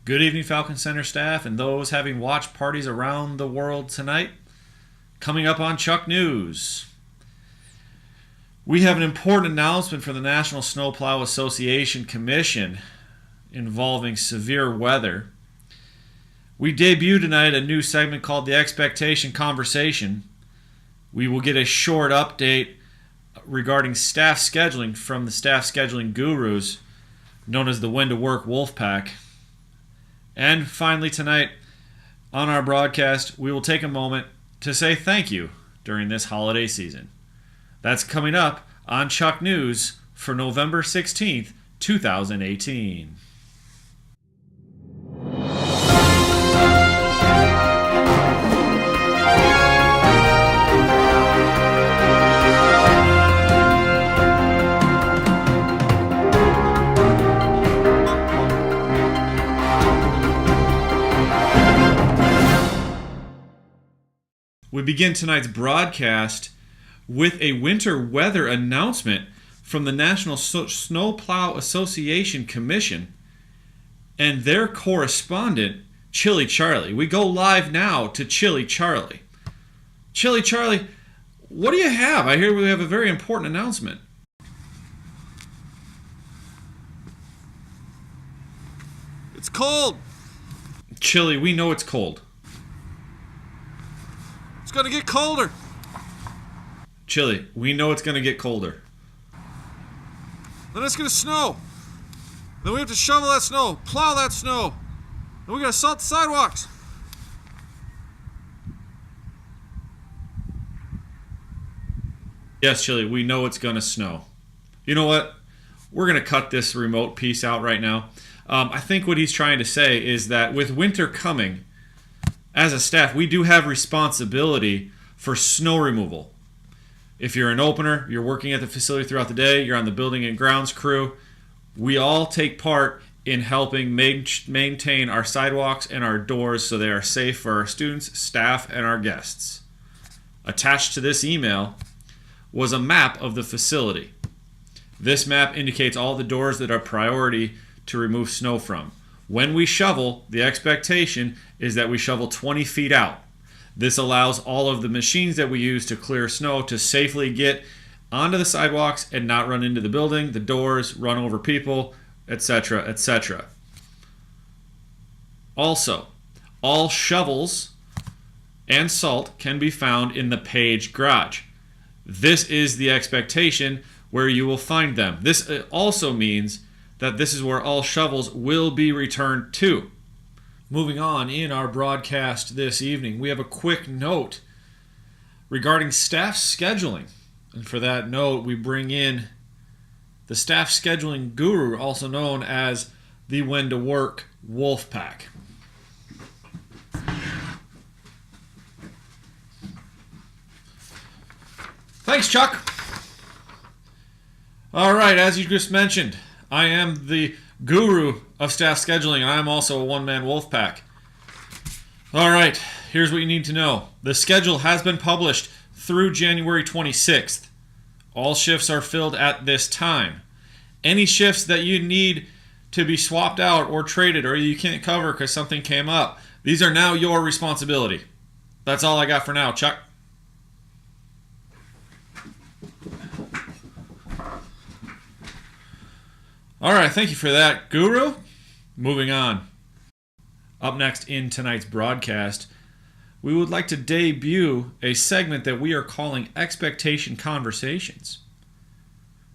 Good evening, Falcon Center staff, and those having watch parties around the world tonight. Coming up on Chuck News, we have an important announcement from the National Snowplow Association Commission involving severe weather. We debut tonight a new segment called the Expectation Conversation. We will get a short update regarding staff scheduling from the staff scheduling gurus known as the When to Work Wolfpack. And finally tonight on our broadcast, we will take a moment to say thank you during this holiday season. That's coming up on Chuck News for November 16th, 2018. We begin tonight's broadcast with a winter weather announcement from the National Snowplow Association Commission and their correspondent, Chili Charlie. We go live now to Chili Charlie. Chili Charlie, what do you have? I hear we have a very important announcement. It's cold. Chili, we know it's cold. It's going to get colder. Chili, we know it's going to get colder. Then it's going to snow. Then we have to shovel that snow, plow that snow. Then we got to salt the sidewalks. Yes, Chili, we know it's going to snow. You know what? We're going to cut this remote piece out right now. I think what he's trying to say is that with winter coming, as a staff, we do have responsibility for snow removal. If you're an opener, you're working at the facility throughout the day, you're on the building and grounds crew, we all take part in helping maintain our sidewalks and our doors so they are safe for our students, staff, and our guests. Attached to this email was a map of the facility. This map indicates all the doors that are priority to remove snow from. When we shovel, the expectation is that we shovel 20 feet out. This allows all of the machines that we use to clear snow to safely get onto the sidewalks and not run into the building, the doors, run over people, etc., etc. Also, all shovels and salt can be found in the Page Garage. This is the expectation where you will find them. This also means that this is where all shovels will be returned to. Moving on in our broadcast this evening, we have a quick note regarding staff scheduling. And for that note, we bring in the staff scheduling guru, also known as the When to Work Wolfpack. Thanks, Chuck. All right, as you just mentioned, I am the guru of staff scheduling, and I am also a one-man wolf pack. All right, here's what you need to know. The schedule has been published through January 26th. All shifts are filled at this time. Any shifts that you need to be swapped out or traded or you can't cover because something came up, these are now your responsibility. That's all I got for now, Chuck. All right, thank you for that, Guru. Moving on. Up next in tonight's broadcast, we would like to debut a segment that we are calling Expectation Conversations.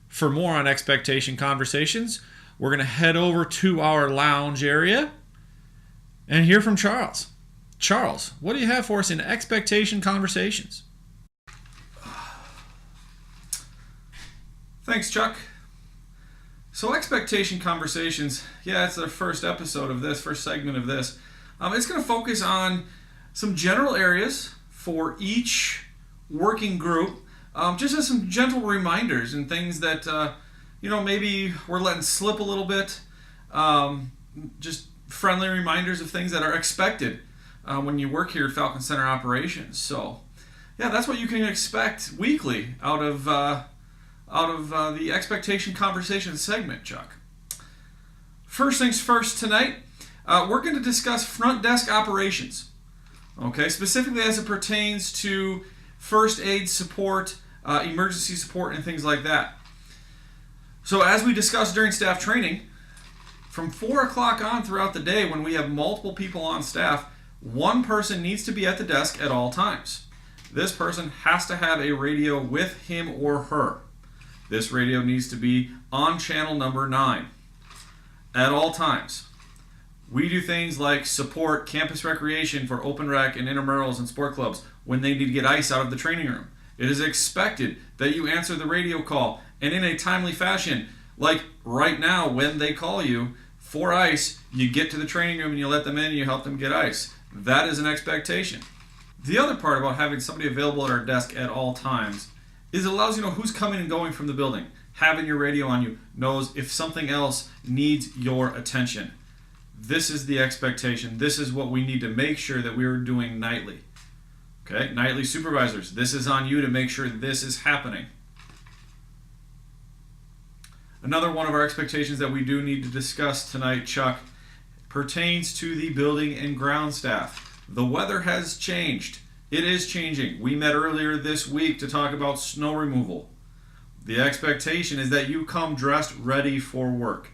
For more on Expectation Conversations, we're going to head over to our lounge area and hear from Charles. Charles, what do you have for us in Expectation Conversations? Thanks, Chuck. So Expectation Conversations, it's the first episode of this, first segment of this. It's going to focus on some general areas for each working group, just as some gentle reminders and things that, maybe we're letting slip a little bit, just friendly reminders of things that are expected when you work here at Falcon Center Operations. So, that's what you can expect weekly out of the Expectation Conversation segment, Chuck. First things first tonight, we're going to discuss front desk operations. Okay, specifically as it pertains to first aid support, emergency support, and things like that. So as we discussed during staff training, from 4 o'clock on throughout the day when we have multiple people on staff, one person needs to be at the desk at all times. This person has to have a radio with him or her. This radio needs to be on channel number 9 at all times. We do things like support campus recreation for open rec and intramurals and sport clubs when they need to get ice out of the training room. It is expected that you answer the radio call and in a timely fashion. Like right now, when they call you for ice, you get to the training room and you let them in and you help them get ice. That is an expectation. The other part about having somebody available at our desk at all times is it allows you to know who's coming and going from the building. Having your radio on you knows if something else needs your attention. This is the expectation. This is what we need to make sure that we are doing nightly. Okay, nightly supervisors, this is on you to make sure this is happening. Another one of our expectations that we do need to discuss tonight, Chuck, pertains to the building and ground staff. The weather has changed. It is changing. We met earlier this week to talk about snow removal. The expectation is that you come dressed ready for work.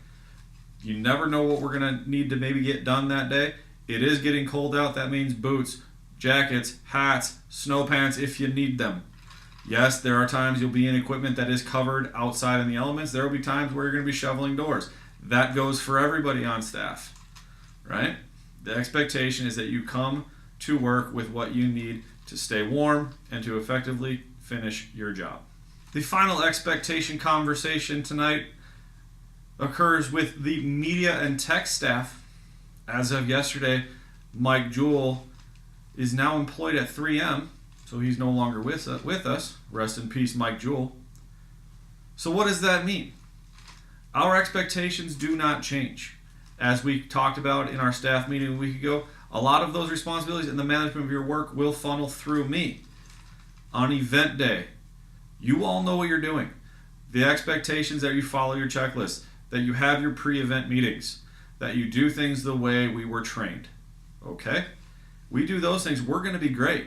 You never know what we're going to need to maybe get done that day. It is getting cold out. That means boots, jackets, hats, snow pants if you need them. Yes, there are times you'll be in equipment that is covered outside in the elements. There will be times where you're going to be shoveling doors. That goes for everybody on staff, right? The expectation is that you come to work with what you need to stay warm and to effectively finish your job. The final expectation conversation tonight occurs with the media and tech staff. As of yesterday, Mike Jewell is now employed at 3M, so he's no longer with us. Rest in peace, Mike Jewell. So what does that mean? Our expectations do not change. As we talked about in our staff meeting a week ago, a lot of those responsibilities and the management of your work will funnel through me. On event day, you all know what you're doing. The expectations that you follow your checklist, that you have your pre-event meetings, that you do things the way we were trained. Okay? We do those things, we're going to be great.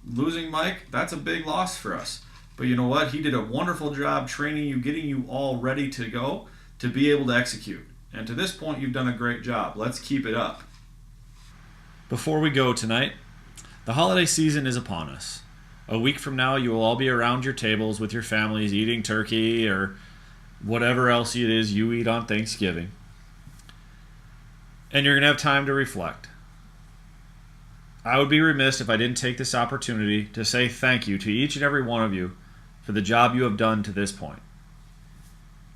Losing Mike, that's a big loss for us. But you know what? He did a wonderful job training you, getting you all ready to go, to be able to execute. And to this point, you've done a great job. Let's keep it up. Before we go tonight, the holiday season is upon us. A week from now, you will all be around your tables with your families eating turkey or whatever else it is you eat on Thanksgiving. And you're going to have time to reflect. I would be remiss if I didn't take this opportunity to say thank you to each and every one of you for the job you have done to this point.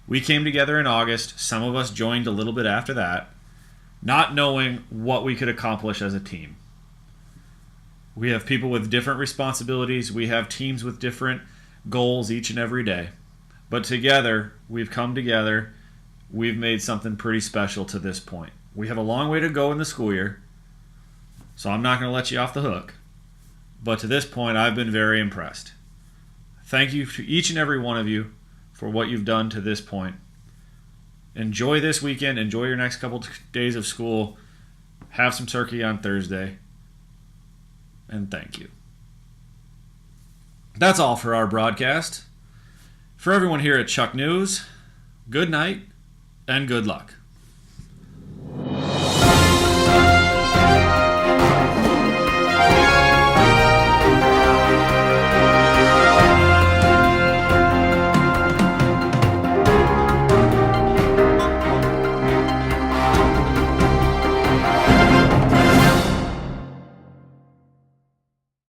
We came together in August. Some of us joined a little bit after that, not knowing what we could accomplish as a team. We have people with different responsibilities. We have teams with different goals each and every day. But together, we've come together. We've made something pretty special to this point. We have a long way to go in the school year, so I'm not going to let you off the hook. But to this point, I've been very impressed. Thank you to each and every one of you for what you've done to this point. Enjoy this weekend. Enjoy your next couple days of school. Have some turkey on Thursday. And thank you. That's all for our broadcast. For everyone here at Chuck News, good night and good luck.